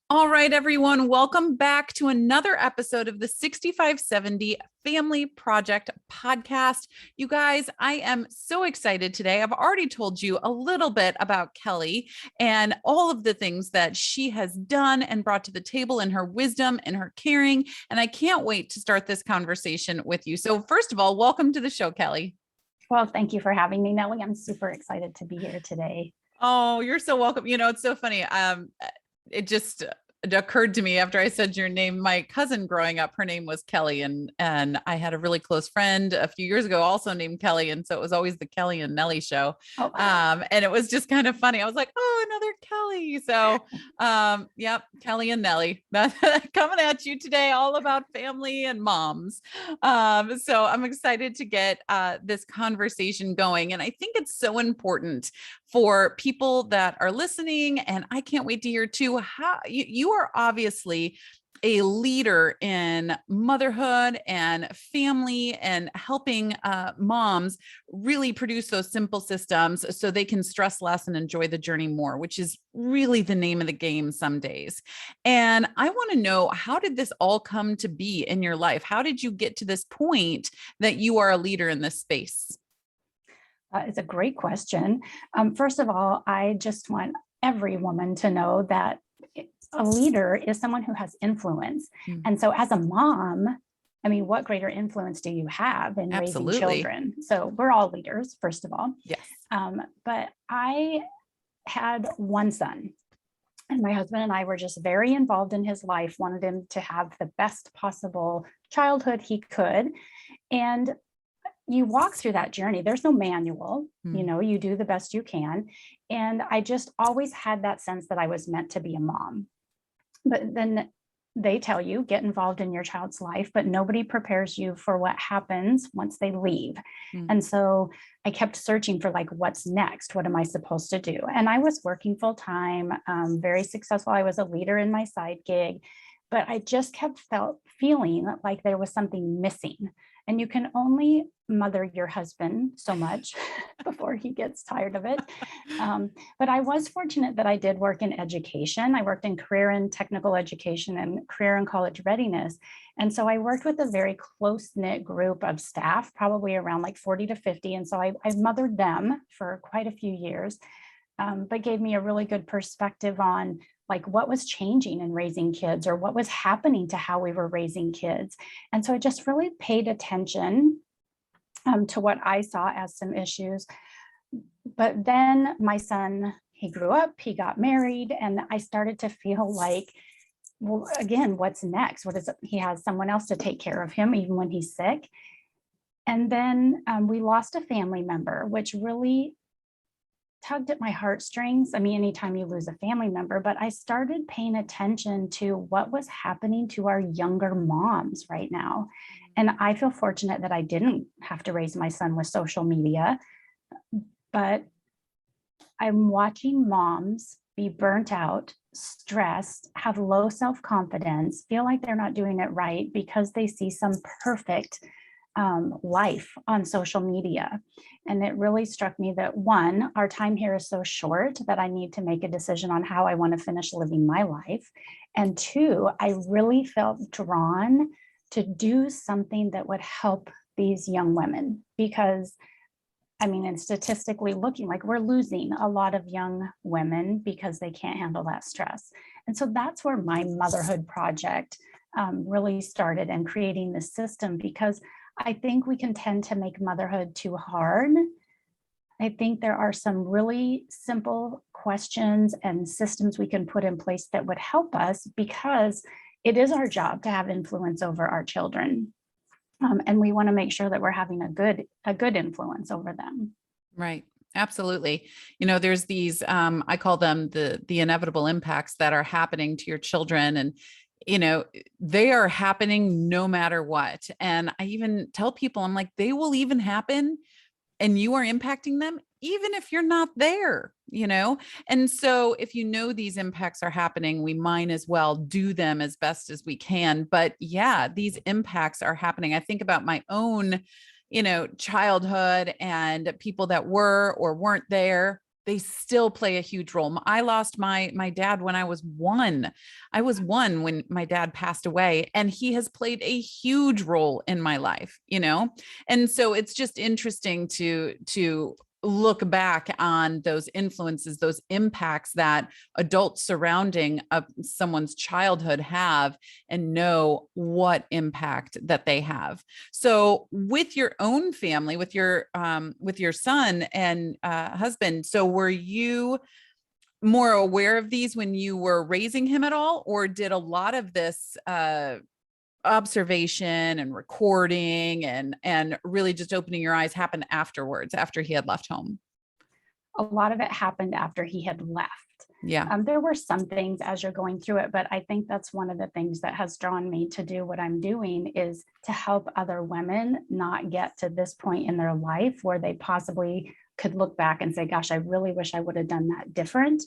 All right, everyone, welcome back to another episode of the 6570 Family Project podcast. You guys, I am so excited today. I've already told you a little bit about Kelly and all of the things that she has done and brought to the table in her wisdom and her caring. And I can't wait to start this conversation with you. So, first of all, welcome to the show, Kelly. Well, thank you for having me, Nellie. I'm super excited to be here today. Oh, you're so welcome. It's so funny. It just occurred to me after I said your name. My cousin growing up, her name was Kelly, and I had a really close friend a few years ago also named Kelly, and so it was always the Kelly and Nellie show. Oh, And it was just kind of funny. I was like, oh, another Kelly. So, yep, Kelly and Nellie coming at you today, all about family and moms. So I'm excited to get this conversation going, and I think it's so important for people that are listening. And I can't wait to hear too how you are obviously a leader in motherhood and family and helping moms really produce those simple systems so they can stress less and enjoy the journey more, which is really the name of the game some days. And I want to know, how did this all come to be in your life? How did you get to this point that you are a leader in this space? it's a great question. First of all, I just want every woman to know that a leader is someone who has influence. Mm. And so, as a mom, I mean, what greater influence do you have in raising Absolutely. children? So, we're all leaders, first of all. Yes. But I had one son, and my husband and I were just very involved in his life, wanted him to have the best possible childhood he could. And you walk through that journey. There's no manual, you do the best you can. And I just always had that sense that I was meant to be a mom. But then they tell you, get involved in your child's life, but nobody prepares you for what happens once they leave. And so I kept searching for, like, what's next? What am I supposed to do? And I was working full time, very successful. I was a leader in my side gig, but I just kept feeling like there was something missing. And you can only mother your husband so much before he gets tired of it. But I was fortunate that I did work in education. I worked in career and technical education and career and college readiness. And so I worked with a very close-knit group of staff, probably around like 40 to 50. And so I mothered them for quite a few years, but gave me a really good perspective on, like, what was changing in raising kids, or what was happening to how we were raising kids. And so I just really paid attention to what I saw as some issues. But then my son, he grew up, he got married, and I started to feel like, well, again, what's next? What is it? He has someone else to take care of him, even when he's sick. And then we lost a family member, which really tugged at my heartstrings. I mean, anytime you lose a family member, but I started paying attention to what was happening to our younger moms right now. And I feel fortunate that I didn't have to raise my son with social media, but I'm watching moms be burnt out, stressed, have low self-confidence, feel like they're not doing it right because they see some perfect life on social media. And it really struck me that, one, our time here is so short that I need to make a decision on how I want to finish living my life. And two, I really felt drawn to do something that would help these young women, because I mean, and statistically looking, like, we're losing a lot of young women because they can't handle that stress. And so that's where my motherhood project really started, and creating this system, because I think we can tend to make motherhood too hard. I think there are some really simple questions and systems we can put in place that would help us, because it is our job to have influence over our children. And we want to make sure that we're having a good influence over them. Right. Absolutely. There's these, I call them the inevitable impacts that are happening to your children. And they are happening no matter what. And I even tell people, I'm like, they will even happen and you are impacting them, even if you're not there. And so if these impacts are happening, we might as well do them as best as we can. But yeah, these impacts are happening. I think about my own, childhood, and people that were or weren't there. they still play a huge role. I lost my dad when I was 1. I was 1 when my dad passed away, and he has played a huge role in my life, you know? And so it's just interesting to look back on those influences, those impacts that adults surrounding someone's childhood have, and know what impact that they have. So with your own family, with your son and husband, so were you more aware of these when you were raising him at all, or did a lot of this observation and recording and really just opening your eyes happen afterwards, after he had left home? A lot of it happened after he had left. Yeah. There were some things as you're going through it, but I think that's one of the things that has drawn me to do what I'm doing, is to help other women not get to this point in their life where they possibly could look back and say, gosh, I really wish I would have done that different.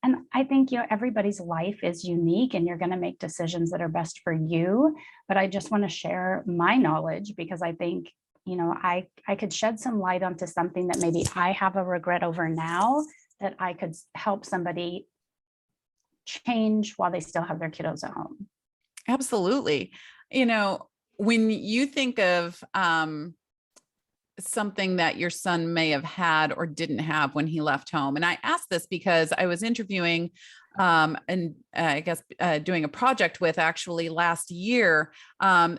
And I think, everybody's life is unique, and you're going to make decisions that are best for you. But I just want to share my knowledge, because I think, I could shed some light onto something that maybe I have a regret over now, that I could help somebody change while they still have their kiddos at home. Absolutely. When you think of something that your son may have had or didn't have when he left home. And I asked this because I was interviewing and I guess doing a project with, actually last year,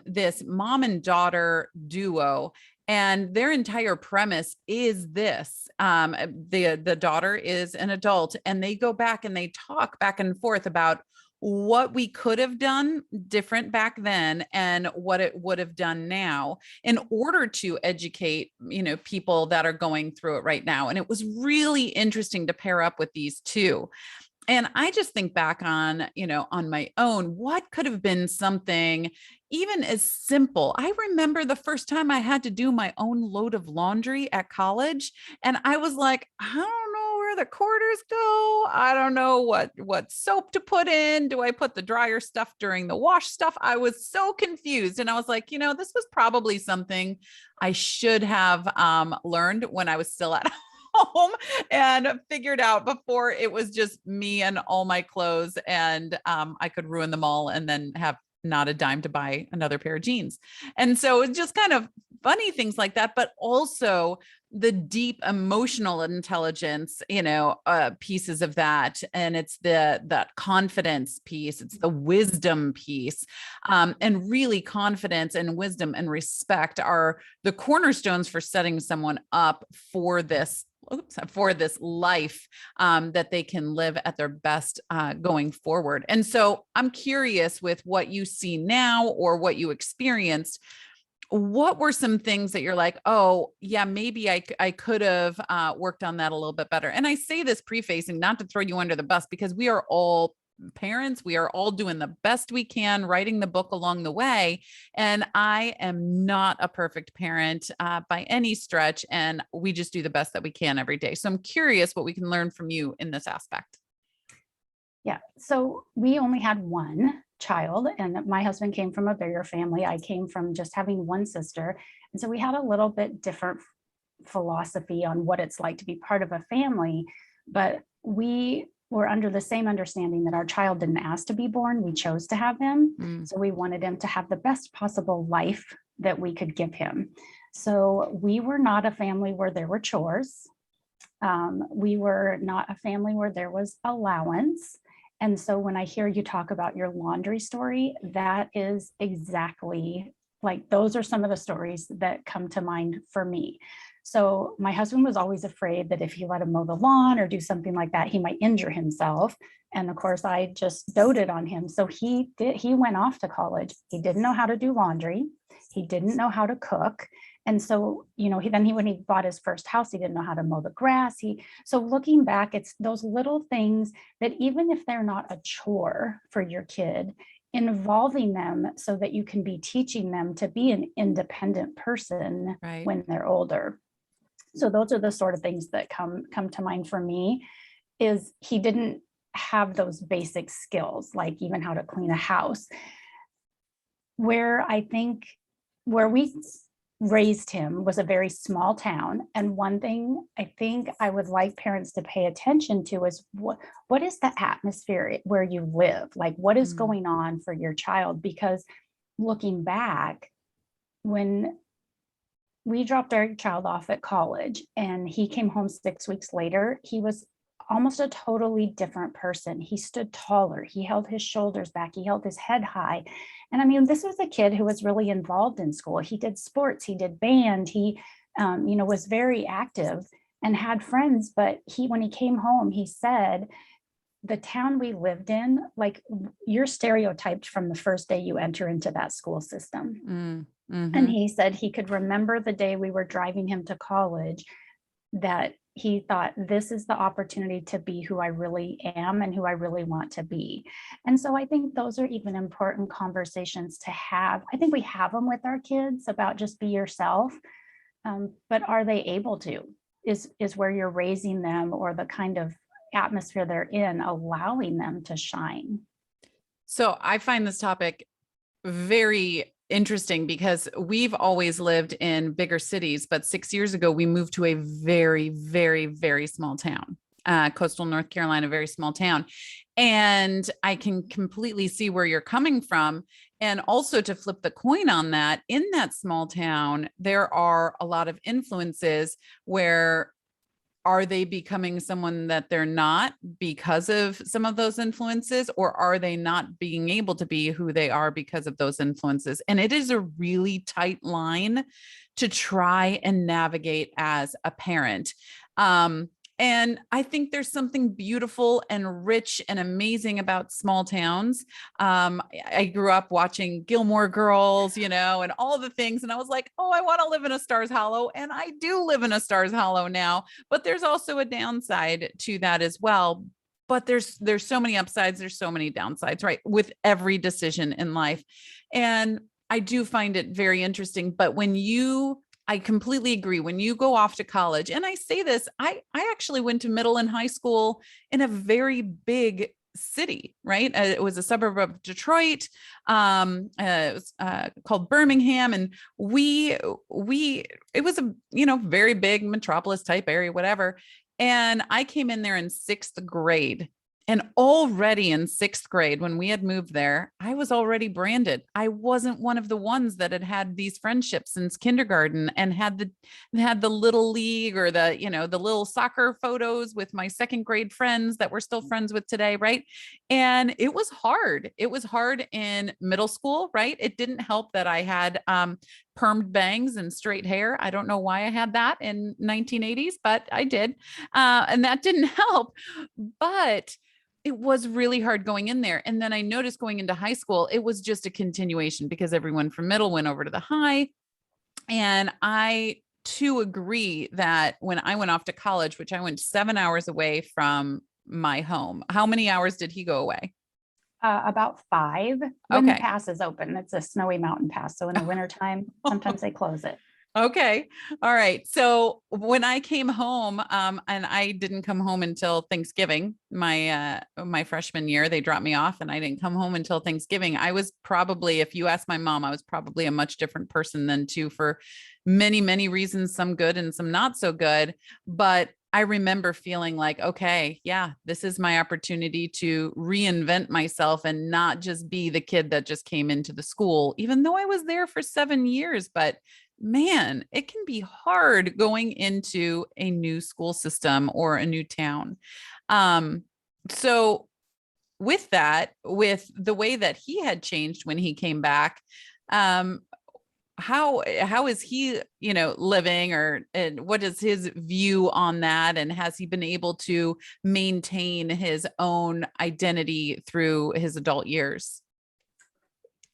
this mom and daughter duo. And their entire premise is this. The daughter is an adult, and they go back and they talk back and forth about what we could have done different back then and what it would have done now, in order to educate, people that are going through it right now. And it was really interesting to pair up with these two. And I just think back on, on my own, what could have been something even as simple. I remember the first time I had to do my own load of laundry at college. And I was like, I don't know where the quarters go. I don't know what soap to put in. Do I put the dryer stuff during the wash stuff? I was so confused. And I was like, this was probably something I should have learned when I was still at home and figured out before it was just me and all my clothes, and I could ruin them all and then have not a dime to buy another pair of jeans. And so it's just kind of funny things like that, but also the deep emotional intelligence, pieces of that. And it's that confidence piece, it's the wisdom piece. And really, confidence and wisdom and respect are the cornerstones for setting someone up for this life that they can live at their best going forward. And so I'm curious, with what you see now or what you experienced, what were some things that you're like, oh yeah, maybe I could have worked on that a little bit better? And I say this prefacing, not to throw you under the bus, because we are all parents. We are all doing the best we can, writing the book along the way. And I am not a perfect parent by any stretch. And we just do the best that we can every day. So I'm curious what we can learn from you in this aspect. Yeah. So we only had one child, and my husband came from a bigger family. I came from just having one sister. And so we had a little bit different philosophy on what it's like to be part of a family. But we were under the same understanding that our child didn't ask to be born. We chose to have him. So we wanted him to have the best possible life that we could give him. So we were not a family where there were chores. We were not a family where there was allowance. And so when I hear you talk about your laundry story, that is exactly, like, those are some of the stories that come to mind for me. So my husband was always afraid that if he let him mow the lawn or do something like that, he might injure himself. And of course, I just doted on him. So he went off to college. He didn't know how to do laundry. He didn't know how to cook. And so, when he bought his first house, he didn't know how to mow the grass. So looking back, it's those little things that, even if they're not a chore for your kid, involving them so that you can be teaching them to be an independent person when they're older. So those are the sort of things that come to mind for me. Is he didn't have those basic skills, like even how to clean a house. Where we raised him was a very small town. And one thing I think I would like parents to pay attention to is what is the atmosphere where you live? Like, what is Mm, going on for your child? Because looking back, when we dropped our child off at college and he came home 6 weeks later, he was almost a totally different person. He stood taller, he held his shoulders back, he held his head high. And I mean, this was a kid who was really involved in school. He did sports, he did band, he was very active and had friends. But when he came home, he said, the town we lived in, like, you're stereotyped from the first day you enter into that school system. mm, And mm-hmm. he said he could remember the day we were driving him to college, that he thought, this is the opportunity to be who I really am and who I really want to be. And so I think those are even important conversations to have. I think we have them with our kids about just be yourself. But are they able to? Is where you're raising them, or the kind of atmosphere they're in, allowing them to shine? So I find this topic very interesting because we've always lived in bigger cities, but 6 years ago, we moved to a very, very, very small town, coastal North Carolina, very small town. And I can completely see where you're coming from. And also, to flip the coin on that, in that small town, there are a lot of influences where, are they becoming someone that they're not because of some of those influences, or are they not being able to be who they are because of those influences? And it is a really tight line to try and navigate as a parent. And I think there's something beautiful and rich and amazing about small towns. I grew up watching Gilmore Girls, and all the things. And I was like, oh, I want to live in a Stars Hollow. And I do live in a Stars Hollow now, but there's also a downside to that as well. But there's so many upsides. There's so many downsides, right? With every decision in life. And I do find it very interesting. But I completely agree. When you go off to college, and I say this, I actually went to middle and high school in a very big city, right? It was a suburb of Detroit. It was called Bermingham, and it was a very big metropolis type area, whatever. And I came in there in sixth grade. And already in sixth grade, when we had moved there, I was already branded. I wasn't one of the ones that had these friendships since kindergarten and had the little league, or the little soccer photos with my second grade friends that we're still friends with today, right? And it was hard. It was hard in middle school, right? It didn't help that I had permed bangs and straight hair. I don't know why I had that in 1980s, but I did, and that didn't help. But it was really hard going in there. And then I noticed going into high school, it was just a continuation because everyone from middle went over to the high. And I too agree that when I went off to college, which I went 7 hours away from my home, how many hours did he go away? About 5, when the Okay. pass is open. It's a snowy mountain pass. So in the wintertime, sometimes they close it. Okay. All right. So when I came home, and I didn't come home until Thanksgiving, my freshman year, they dropped me off and I didn't come home until Thanksgiving. I was probably, if you ask my mom, I was probably a much different person then too, for many, many reasons, some good and some not so good. But I remember feeling like, okay, yeah, this is my opportunity to reinvent myself and not just be the kid that just came into the school, even though I was there for 7 years. But man, it can be hard going into a new school system or a new town. So with that, with the way that he had changed when he came back, um, how is he, living, and what is his view on that? And has he been able to maintain his own identity through his adult years?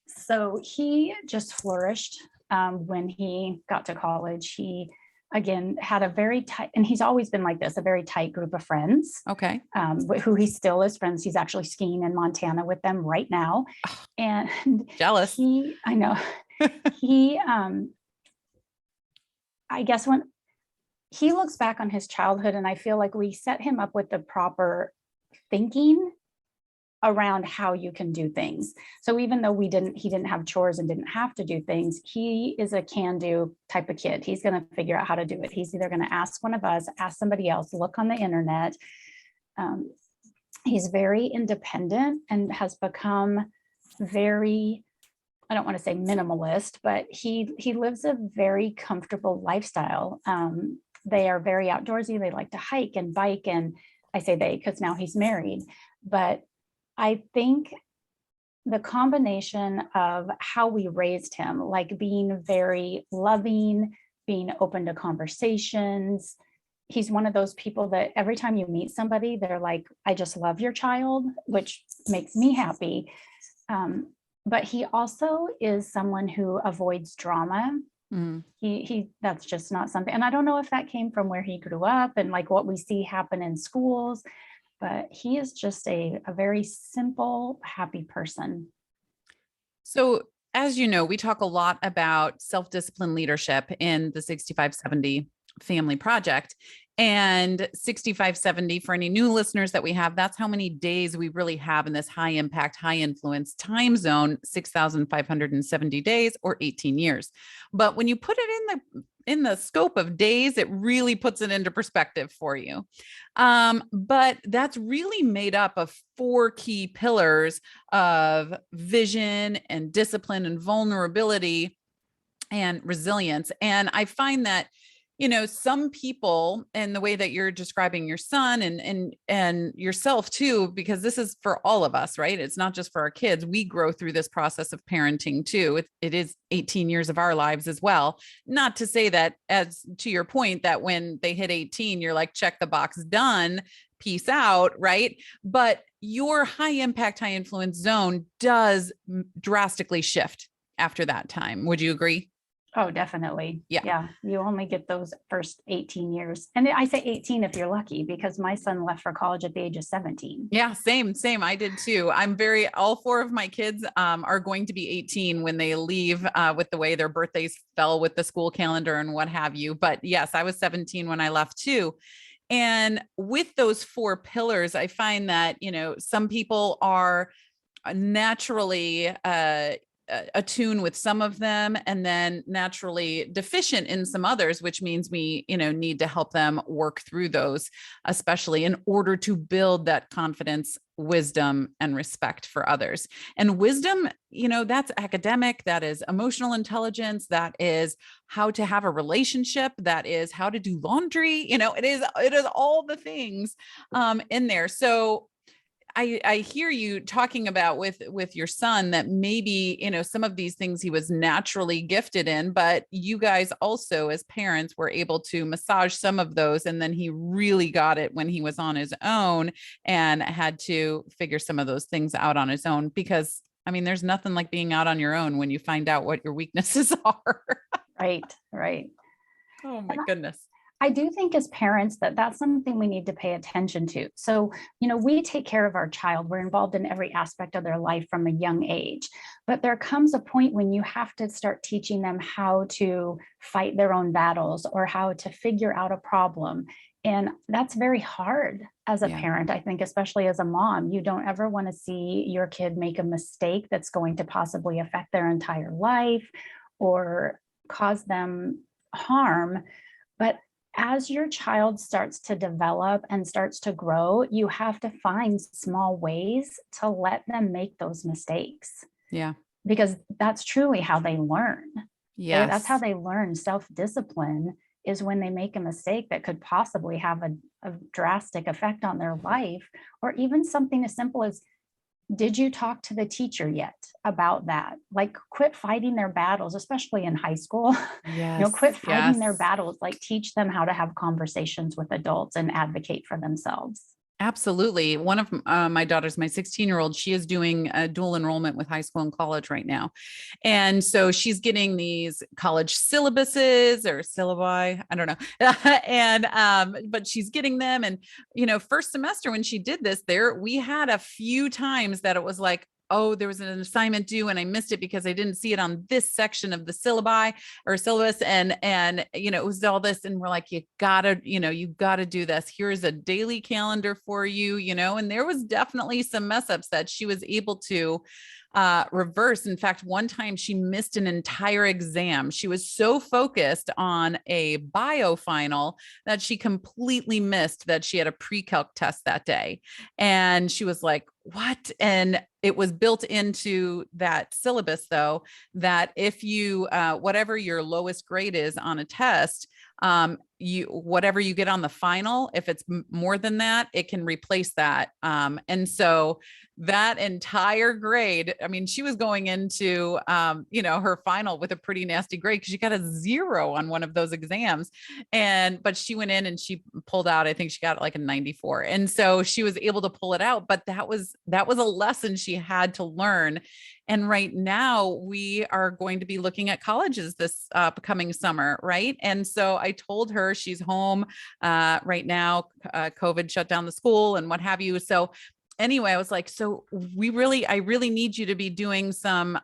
So he just flourished when he got to college. He, again, had a very tight, and he's always been like this, a very tight group of friends, Okay. who he still is friends. He's actually skiing in Montana with them right now. And Jealous. I know, he, I guess when he looks back on his childhood, and I feel like we set him up with the proper thinking around how you can do things. So even though he didn't have chores and didn't have to do things, he is a can-do type of kid. He's going to figure out how to do it. He's either going to ask one of us, ask somebody else, look on the internet. He's very independent and has become very, I don't want to say minimalist, but he lives a very comfortable lifestyle. They are very outdoorsy. They like to hike and bike. And I say they because now he's married. But I think the combination of how we raised him, like being very loving, being open to conversations. He's one of those people that every time you meet somebody, they're like, I just love your child, which makes me happy. But he also is someone who avoids drama. He that's just not something, and I don't know if that came from where he grew up and like what we see happen in schools, but he is just a very simple, happy person. So, as you know, we talk a lot about self-discipline leadership in the 6570 family project. And 6570, for any new listeners that we have, that's how many days we really have in this high impact, high influence time zone, 6,570 days or 18 years. But when you put it in the scope of days, it really puts it into perspective for you. But that's really made up of 4 key pillars of vision and discipline and vulnerability and resilience. And I find that, some people, and the way that you're describing your son and yourself too, because this is for all of us, right? It's not just for our kids. We grow through this process of parenting too. It is 18 years of our lives as well. Not to say that, as to your point, that when they hit 18, you're like, check the box, done, peace out, right? But your high impact, high influence zone does drastically shift after that time. Would you agree? Oh, definitely. Yeah. Yeah. You only get those first 18 years. And I say 18 if you're lucky, because my son left for college at the age of 17. Yeah, same. I did too. All 4 of my kids are going to be 18 when they leave, with the way their birthdays fell with the school calendar and what have you. But yes, I was 17 when I left too. And with those 4 pillars, I find that, some people are naturally, attune with some of them and then naturally deficient in some others, which means we, need to help them work through those, especially in order to build that confidence, wisdom, and respect for others. And wisdom, that's academic, that is emotional intelligence, that is how to have a relationship, that is how to do laundry, it is all the things in there. So I hear you talking about with your son that maybe, some of these things he was naturally gifted in, but you guys also as parents were able to massage some of those. And then he really got it when he was on his own and had to figure some of those things out on his own, because there's nothing like being out on your own when you find out what your weaknesses are. Right. Right. Oh my goodness. I do think as parents that's something we need to pay attention to. So, we take care of our child. We're involved in every aspect of their life from a young age. But there comes a point when you have to start teaching them how to fight their own battles or how to figure out a problem. And that's very hard as a parent, I think, especially as a mom. You don't ever want to see your kid make a mistake that's going to possibly affect their entire life or cause them harm. But as your child starts to develop and starts to grow, you have to find small ways to let them make those mistakes. Yeah. Because that's truly how they learn. Yeah. That's how they learn. Self-discipline is when they make a mistake that could possibly have a drastic effect on their life, or even something as simple as, did you talk to the teacher yet about that? Like, quit fighting their battles, especially in high school. Yes. Quit fighting their battles. Like, teach them how to have conversations with adults and advocate for themselves. Absolutely. One of my daughters, my 16-year-old, she is doing a dual enrollment with high school and college right now. And so she's getting these college syllabuses or syllabi, I don't know. But she's getting them. And, first semester when she did this we had a few times that it was like, oh, there was an assignment due and I missed it because I didn't see it on this section of the syllabi or syllabus. And, it was all this. And we're like, you gotta do this. Here's a daily calendar for you, and there was definitely some mess ups that she was able to reverse. In fact, one time she missed an entire exam. She was so focused on a bio final that she completely missed that she had a pre-calc test that day. And she was like, what? And it was built into that syllabus, though, that if you, whatever your lowest grade is on a test, whatever you get on the final, if it's more than that, it can replace that. And so that entire grade, I mean, she was going into, her final with a pretty nasty grade because she got a 0 on one of those exams. But she went in and she pulled out, I think she got like a 94. And so she was able to pull it out, but that was a lesson she had to learn. And right now we are going to be looking at colleges this upcoming summer. Right. And so I told her she's home right now, COVID shut down the school and what have you. So anyway, I was like, so I really need you to be doing some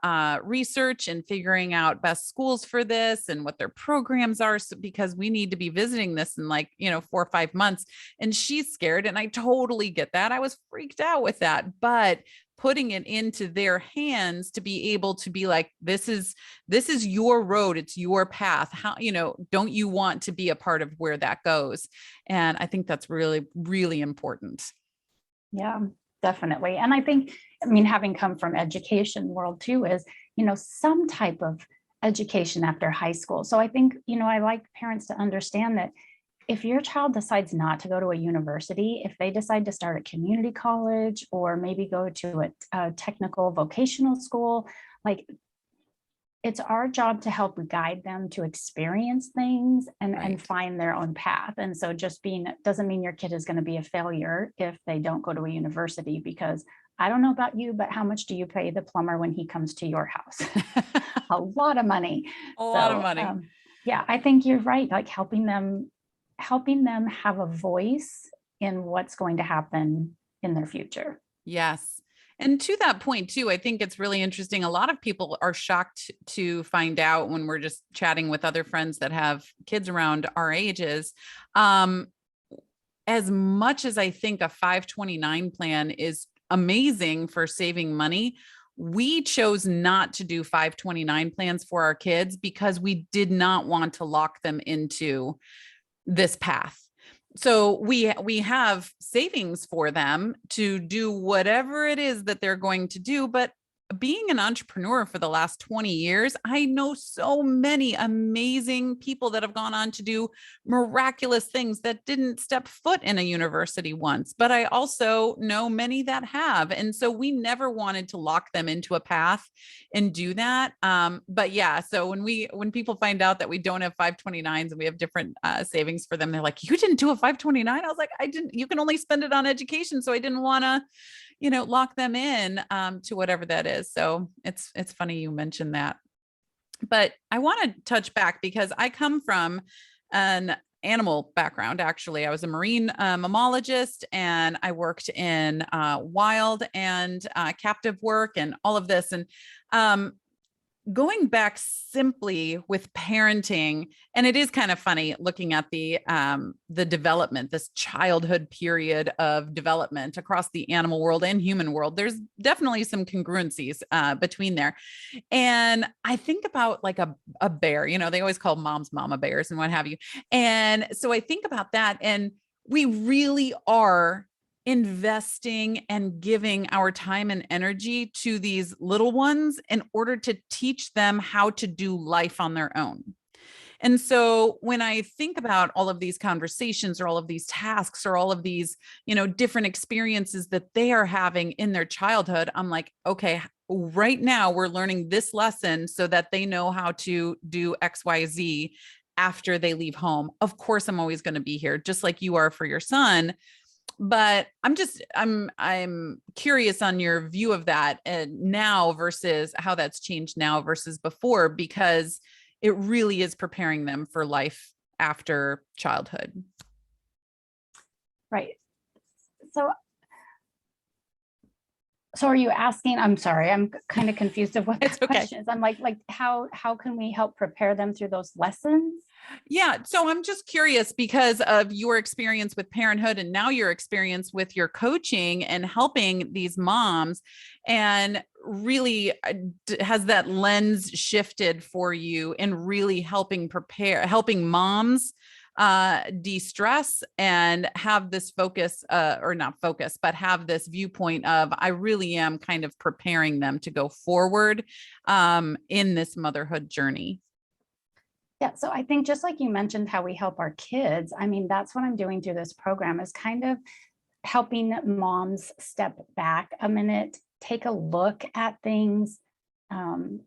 research and figuring out best schools for this and what their programs are, because we need to be visiting this in 4 or 5 months. And she's scared. And I totally get that. I was freaked out with that, but putting it into their hands to be able to be like, this is your road. It's your path. How, don't you want to be a part of where that goes? And I think that's really, really important. Yeah, definitely. And I think, having come from education world too, is, some type of education after high school. So I think, I like parents to understand that if your child decides not to go to a university, if they decide to start a community college or maybe go to a technical vocational school, it's our job to help guide them to experience things and find their own path. And so just doesn't mean your kid is going to be a failure if they don't go to a university, because I don't know about you, but how much do you pay the plumber when he comes to your house? A lot of money. A lot of money. Yeah, I think you're right. Helping them have a voice in what's going to happen in their future. Yes. And to that point too, I think it's really interesting. A lot of people are shocked to find out when we're just chatting with other friends that have kids around our ages. As much as I think a 529 plan is amazing for saving money, we chose not to do 529 plans for our kids because we did not want to lock them into this path. So we have savings for them to do whatever it is that they're going to do. But being an entrepreneur for the last 20 years, I know so many amazing people that have gone on to do miraculous things that didn't step foot in a university once, but I also know many that have. And so we never wanted to lock them into a path and do that. But yeah, so when people find out that we don't have 529s and we have different savings for them, they're like, you didn't do a 529? I was like, I didn't. You can only spend it on education. So I didn't want to lock them in to whatever that is. So it's funny you mentioned that. But I want to touch back because I come from an animal background. Actually, I was a marine mammologist, and I worked in wild and captive work and all of this. And going back simply with parenting, and it is kind of funny looking at the development, this childhood period of development across the animal world and human world. There's definitely some congruencies between there. And I think about like a bear, they always call moms mama bears and what have you. And so I think about that, and we really are investing and giving our time and energy to these little ones in order to teach them how to do life on their own. And so when I think about all of these conversations or all of these tasks or all of these, different experiences that they are having in their childhood, I'm like, okay, right now we're learning this lesson so that they know how to do XYZ after they leave home. Of course, I'm always going to be here, just like you are for your son. But I'm curious on your view of that now versus how that's changed now versus before, because it really is preparing them for life after childhood. Right. So So are you asking, I'm sorry, I'm kind of confused of what It's the okay. question is. I'm like how can we help prepare them through those lessons? Yeah. So I'm just curious because of your experience with parenthood and now your experience with your coaching and helping these moms. And really, has that lens shifted for you in really helping moms de-stress and have this focus, or not focus, but have this viewpoint of, I really am kind of preparing them to go forward in this motherhood journey? Yeah, so I think just like you mentioned how we help our kids, I mean, that's what I'm doing through this program is kind of helping moms step back a minute, take a look at things, um,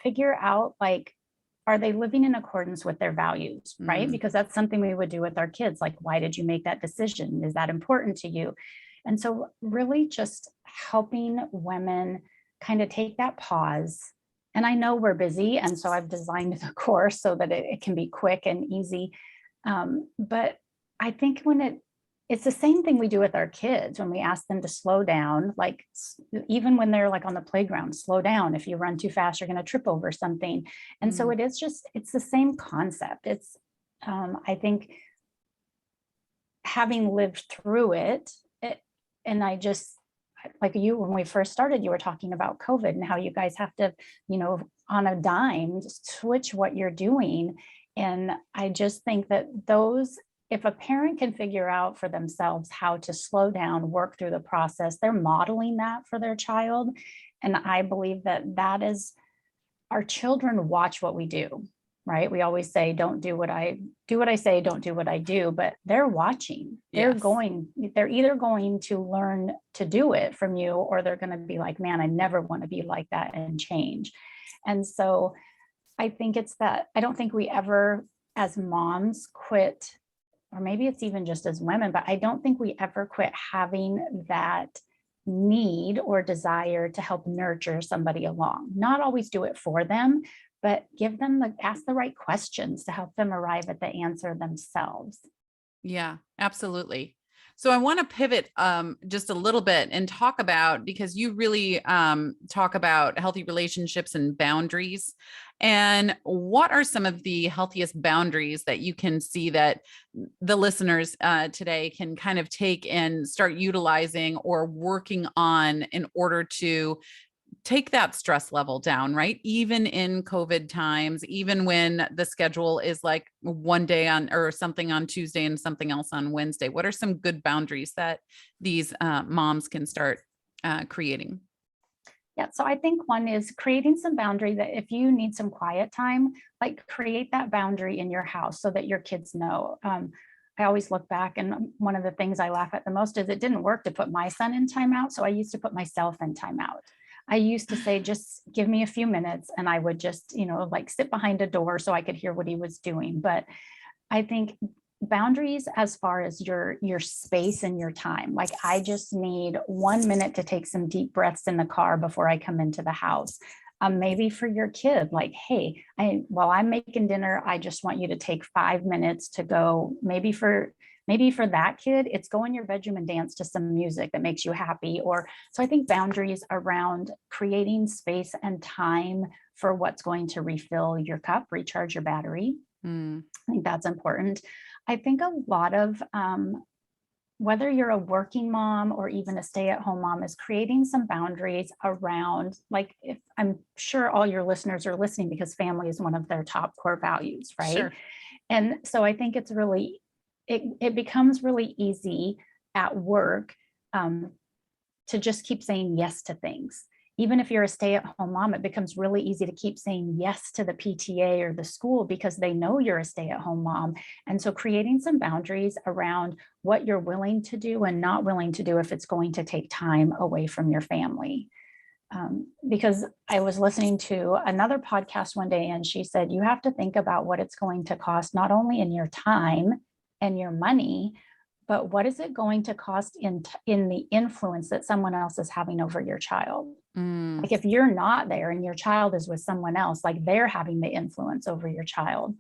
figure out like, are they living in accordance with their values, right? Mm, Because that's something we would do with our kids. Like, why did you make that decision? Is that important to you? And so, really, just helping women kind of take that pause. And I know we're busy. And so, I've designed the course so that it can be quick and easy. But I think it's the same thing we do with our kids when we ask them to slow down, like even when they're like on the playground, slow down. If you run too fast, you're going to trip over something. And so mm, it's the same concept. I think having lived through it, and I just, like you, when we first started, you were talking about COVID and how you guys have to, on a dime, switch what you're doing. And I just think that if a parent can figure out for themselves how to slow down, work through the process, they're modeling that for their child. And I believe that is, our children watch what we do, right? We always say, don't do what I say, don't do what I do, but they're watching. yes. They're either going to learn to do it from you, or they're going to be like, man, I never want to be like that and change. And so I think it's that I don't think we ever, as moms, quit, or maybe it's even just as women, but I don't think we ever quit having that need or desire to help nurture somebody along. Not always do it for them, but ask the right questions to help them arrive at the answer themselves. Yeah, absolutely. So I want to pivot just a little bit and talk about, because you really talk about healthy relationships and boundaries. And what are some of the healthiest boundaries that you can see that the listeners today can kind of take and start utilizing or working on in order to take that stress level down, right? Even in COVID times, even when the schedule is like one day on or something on Tuesday and something else on Wednesday, what are some good boundaries that these moms can start creating? Yeah, so I think one is creating some boundary that if you need some quiet time, like create that boundary in your house so that your kids know. I always look back, and one of the things I laugh at the most is it didn't work to put my son in timeout. So I used to put myself in timeout. I used to say, just give me a few minutes, and I would just, like sit behind a door so I could hear what he was doing. But I think boundaries as far as your space and your time, like I just need 1 minute to take some deep breaths in the car before I come into the house. Maybe for your kid, like, hey, while I'm making dinner, I just want you to take 5 minutes to go. Maybe for that kid, it's go in your bedroom and dance to some music that makes you happy. Or so I think boundaries around creating space and time for what's going to refill your cup, recharge your battery. Mm, I think that's important. I think a lot of whether you're a working mom or even a stay-at-home mom is creating some boundaries around, like, if I'm sure all your listeners are listening because family is one of their top core values, right? sure. And so I think it becomes really easy at work um, to just keep saying yes to things. Even if you're a stay-at-home mom, it becomes really easy to keep saying yes to the PTA or the school because they know you're a stay-at-home mom. And so creating some boundaries around what you're willing to do and not willing to do if it's going to take time away from your family. Because I was listening to another podcast one day and she said, you have to think about what it's going to cost, not only in your time and your money, but what is it going to cost in the influence that someone else is having over your child? Mm, Like if you're not there and your child is with someone else, like they're having the influence over your child.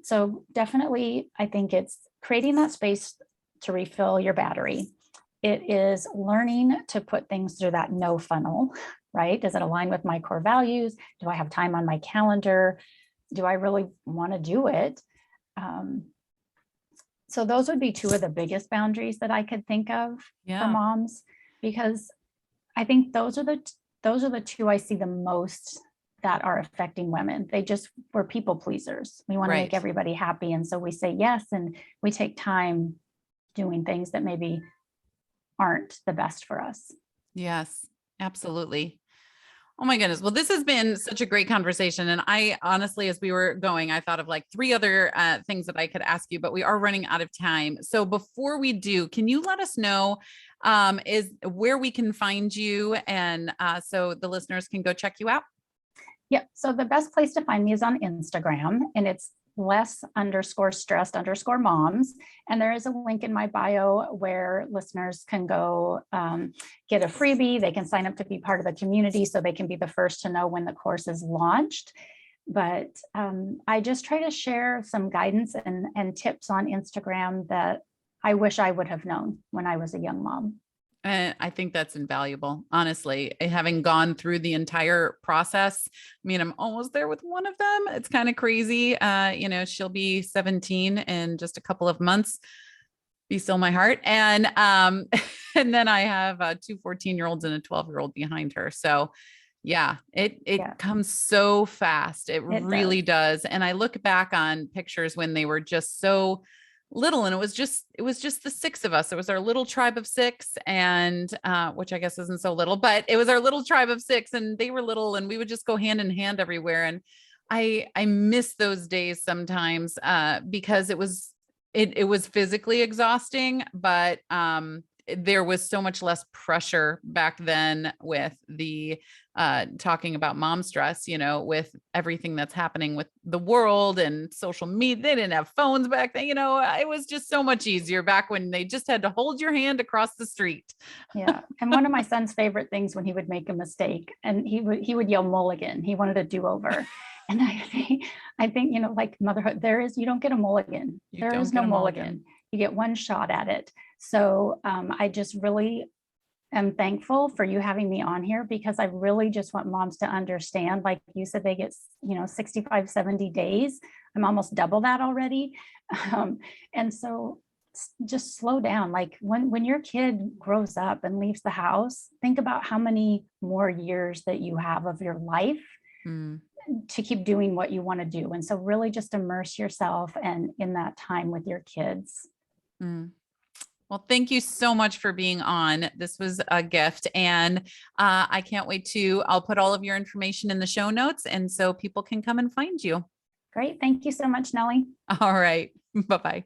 So definitely, I think it's creating that space to refill your battery. it is learning to put things through that no funnel, right? Does it align with my core values? Do I have time on my calendar? Do I really want to do it? So those would be two of the biggest boundaries that I could think of for moms, because I think those are the two I see the most that are affecting women. We're people pleasers. We want to make everybody happy. And so we say yes, and we take time doing things that maybe aren't the best for us. Yes, absolutely. Oh my goodness. Well, this has been such a great conversation. And I honestly, as we were going, I thought of like 3 other things that I could ask you, but we are running out of time. So before we do, can you let us know is where we can find you, and so the listeners can go check you out? Yep. So the best place to find me is on Instagram, and it's less_stressed_moms. And there is a link in my bio where listeners can go get a freebie. They can sign up to be part of the community so they can be the first to know when the course is launched. But I just try to share some guidance and tips on Instagram that I wish I would have known when I was a young mom. And I think that's invaluable, honestly, having gone through the entire process. I mean, I'm almost there with one of them. It's kind of crazy. She'll be 17 in just a couple of months. Be still my heart. And and then I have 2 14-year-olds and a 12-year-old behind her. So yeah, it comes so fast. It really does. And I look back on pictures when they were just so little, and it was just the 6 of us. It was our little tribe of 6, and which I guess isn't so little, but it was our little tribe of 6, and they were little, and we would just go hand in hand everywhere. And I miss those days sometimes because it was physically exhausting, but there was so much less pressure back then with the talking about mom stress, with everything that's happening with the world and social media. They didn't have phones back then. It was just so much easier back when they just had to hold your hand across the street. Yeah. And one of my son's favorite things when he would make a mistake, and he would yell mulligan. He wanted a do-over. And I think, like motherhood, you don't get a mulligan. There is no mulligan. You get one shot at it. So I just really am thankful for you having me on here, because I really just want moms to understand, like you said, they get, 65, 70 days. I'm almost double that already. And so just slow down. Like when your kid grows up and leaves the house, think about how many more years that you have of your life to keep doing what you want to do. And so really just immerse yourself and in that time with your kids. Well, thank you so much for being on. This was a gift, and I can't wait I'll put all of your information in the show notes, and so people can come and find you. Great. Thank you so much, Nellie. All right. Bye-bye.